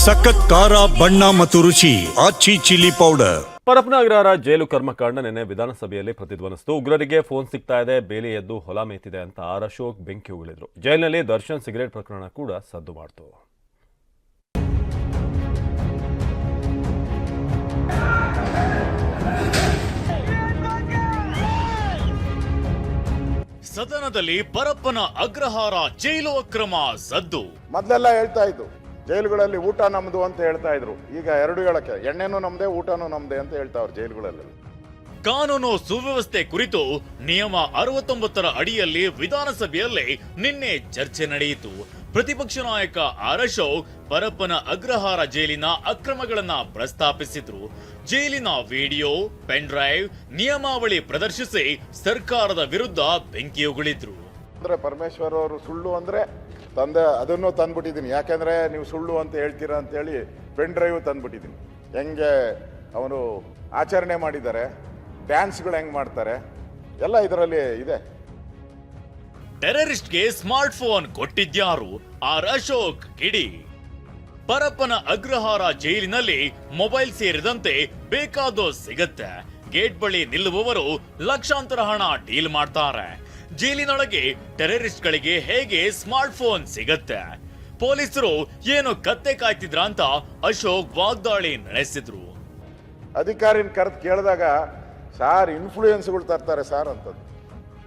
ಸಖತ್ ಖಾರ ಬಣ್ಣ ಮತ್ತು ರುಚಿ ಆಚಿ ಚಿಲ್ಲಿ ಪೌಡರ್. ಪರಪ್ಪನ ಅಗ್ರಹಾರ ಜೈಲು ಕರ್ಮಕಾಂಡ ನಿನ್ನೆ ವಿಧಾನಸಭೆಯಲ್ಲಿ ಪ್ರತಿಧ್ವನಿಸಿತು. ಉಗ್ರರಿಗೆ ಫೋನ್ ಸಿಗ್ತಾ ಇದೆ, ಬೇಲಿ ಎದ್ದು ಹೊಲ ಮೇಯ್ತಿದೆ ಅಂತ ಆರ್ ಅಶೋಕ್ ಬೆಂಕಿ ಉಗುಳಿದ್ರು. ಜೈಲಿನಲ್ಲಿ ದರ್ಶನ್ ಸಿಗರೇಟ್ ಪ್ರಕರಣ ಕೂಡ ಸದ್ದು ಮಾಡ್ತು. ಸದನದಲ್ಲಿ ಪರಪ್ಪನ ಅಗ್ರಹಾರ ಜೈಲು ಅಕ್ರಮ ಸದ್ದು. ಮೊದಲೆಲ್ಲ ಹೇಳ್ತಾ ಇದ್ದು ಜೈಲುಗಳಲ್ಲಿ ಊಟ ನಮ್ದು ಅಂತ ಹೇಳ್ತಾ ಇದ್ರು. ಈಗ ಎರಡು ಹೇಳಕ್ಕೆ ಎಣ್ಣೆನೂ ನಮ್ದೆ ಊಟನೂ ನಮ್ದೆ ಅಂತ ಹೇಳ್ತಾವ್ರು ಜೈಲುಗಳಲ್ಲಿ. ಕಾನೂನು ಸುವ್ಯವಸ್ಥೆ ಕುರಿತು ನಿಯಮ 69ರ ಅಡಿಯಲ್ಲಿ ವಿಧಾನಸಭೆಯಲ್ಲಿ ನಿನ್ನೆ ಚರ್ಚೆ ನಡೆಯಿತು. ಪ್ರತಿಪಕ್ಷ ನಾಯಕ ಆರ್ ಅಶೋಕ್ ಪರಪ್ಪನ ಅಗ್ರಹಾರ ಜೈಲಿನ ಅಕ್ರಮಗಳನ್ನ ಪ್ರಸ್ತಾಪಿಸಿದ್ರು. ಜೈಲಿನ ವಿಡಿಯೋ, ಪೆನ್ ಡ್ರೈವ್, ನಿಯಮಾವಳಿ ಪ್ರದರ್ಶಿಸಿ ಸರ್ಕಾರದ ವಿರುದ್ಧ ಬೆಂಕಿಯುಗುಳಿದ್ರು. ಅಂದ್ರೆ ಪರಮೇಶ್ವರ್ ಅವರು ಸುಳ್ಳು ಅಂದ್ರೆ ಅದನ್ನು ತಂದ್ಬಿಟ್ಟಿದ್ದೀನಿ, ಯಾಕೆಂದ್ರೆ ನೀವು ಸುಳ್ಳು ಅಂತ ಹೇಳ್ತೀರಾ ಅಂತ ಹೇಳಿ ಪೆನ್ ಡ್ರೈವ್ ತಂದ್ಬಿಟ್ಟಿದ್ದೀನಿ. ಹೆಂಗೆ ಅವನು ಆಚರಣೆ ಮಾಡಿದ್ದಾರೆ, ಡ್ಯಾನ್ಸ್ಗಳು ಹೆಂಗ್ ಮಾಡ್ತಾರೆ ಎಲ್ಲ ಇದರಲ್ಲಿ ಇದೆ. ಟೆರರಿಸ್ಟ್ಗೆ ಸ್ಮಾರ್ಟ್ ಫೋನ್ ಕೊಟ್ಟಿದ್ಯಾರು? ಆರ್ ಅಶೋಕ್ ಕಿಡಿ. ಪರಪ್ಪನ ಅಗ್ರಹಾರ ಜೈಲಿನಲ್ಲಿ ಮೊಬೈಲ್ ಸೇರಿದಂತೆ ಬೇಕಾದೋ ಸಿಗತ್ತೆ. ಗೇಟ್ ಬಳಿ ನಿಲ್ಲುವವರು ಲಕ್ಷಾಂತರ ಹಣ ಡೀಲ್ ಮಾಡ್ತಾರೆ. ಜೈಲಿನೊಳಗೆ ಟೆರರಿಸ್ಟ್ಗಳಿಗೆ ಹೇಗೆ ಸ್ಮಾರ್ಟ್ ಫೋನ್ ಸಿಗತ್ತೆ? ಪೊಲೀಸರು ಏನು ಕತ್ತೆ ಕಾಯ್ತಿದ್ರ ಅಂತ ಅಶೋಕ್ ವಾಗ್ದಾಳಿ ನಡೆಸಿದ್ರು. ಅಧಿಕಾರಿನ ಕರೆದು ಕೇಳಿದಾಗ ಸಾರ್ ಇನ್ಫ್ಲೂಯೆನ್ಸ್ಗಳು ತರ್ತಾರೆ ಸಾರ್ ಅಂತದ್ದು.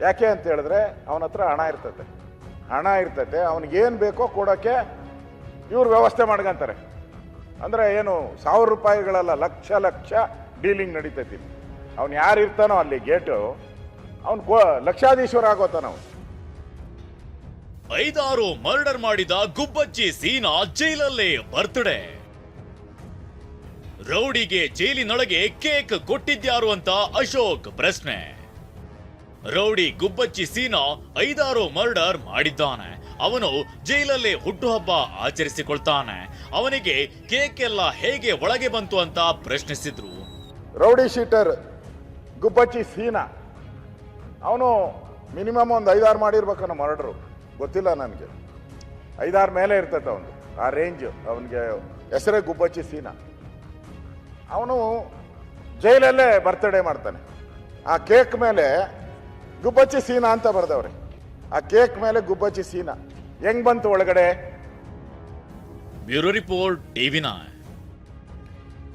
ಯಾಕೆ ಅಂತ ಹೇಳಿದ್ರೆ ಅವನ ಹತ್ರ ಹಣ ಇರ್ತೈತೆ, ಅವನಿಗೇನು ಬೇಕೋ ಕೊಡೋಕ್ಕೆ ಇವ್ರು ವ್ಯವಸ್ಥೆ ಮಾಡ್ಕೊಂತಾರೆ. ಅಂದರೆ ಏನು 1000 ರೂಪಾಯಿಗಳಲ್ಲ, ಲಕ್ಷ ಡೀಲಿಂಗ್ ನಡೀತೈತಿ. ಅವ್ನು ಯಾರು ಇರ್ತಾನೋ ಅಲ್ಲಿ ಗೇಟು, ಅವನು ಲಕ್ಷಾಧೀಶ್ವರ ಆಗೋತಾನ. ಅವನು 5-6 ಮರ್ಡರ್ ಮಾಡಿದ ಗುಬ್ಬಚ್ಚಿ ಸೀನಾ ಜೈಲಲ್ಲೇ ಬರ್ತ್ಡೇ. ರೌಡಿಗೆ ಜೈಲಿನೊಳಗೆ ಕೇಕ್ ಕೊಟ್ಟಿದ್ಯಾರು ಅಂತ ಅಶೋಕ್ ಪ್ರಶ್ನೆ. ರೌಡಿ ಗುಬ್ಬಚ್ಚಿ ಸೀನಾ 5-6 ಮರ್ಡರ್ ಮಾಡಿದ್ದಾನೆ. ಅವನು ಜೈಲಲ್ಲೇ ಹುಟ್ಟುಹಬ್ಬ ಆಚರಿಸಿಕೊಳ್ತಾನೆ. ಅವನಿಗೆ ಕೇಕ್ ಎಲ್ಲ ಹೇಗೆ ಒಳಗೆ ಬಂತು ಅಂತ ಪ್ರಶ್ನಿಸಿದ್ರು. ರೌಡಿ ಶೀಟರ್ ಗುಬ್ಬಚ್ಚಿ ಸೀನಾ ಅವನು ಮಿನಿಮಮ್ ಒಂದು 5-6 ಮಾಡಿರ್ಬೇಕನ್ನೋ ಮರ್ಡರು, ಗೊತ್ತಿಲ್ಲ ನನಗೆ. 5-6 ಮೇಲೆ ಇರ್ತೈತೆ ಅವನು, ಆ ರೇಂಜ್. ಅವನಿಗೆ ಹೆಸರೇ ಗುಬ್ಬಚ್ಚಿ ಸೀನಾ. ಅವನು ಜೈಲಲ್ಲೇ ಬರ್ತ್ಡೇ ಮಾಡ್ತಾನೆ. ಆ ಕೇಕ್ ಮೇಲೆ ಗುಬ್ಬಚ್ಚಿ ಸೀನಾ ಅಂತ ಬರ್ದವ್ರೆ. ಆ ಕೇಕ್ ಮೇಲೆ ಗುಬ್ಬಚ್ಚಿ ಸೀನಾ ಹೆಂಗ್ ಬಂತು ಒಳಗಡೆ? Bureau report, TV9.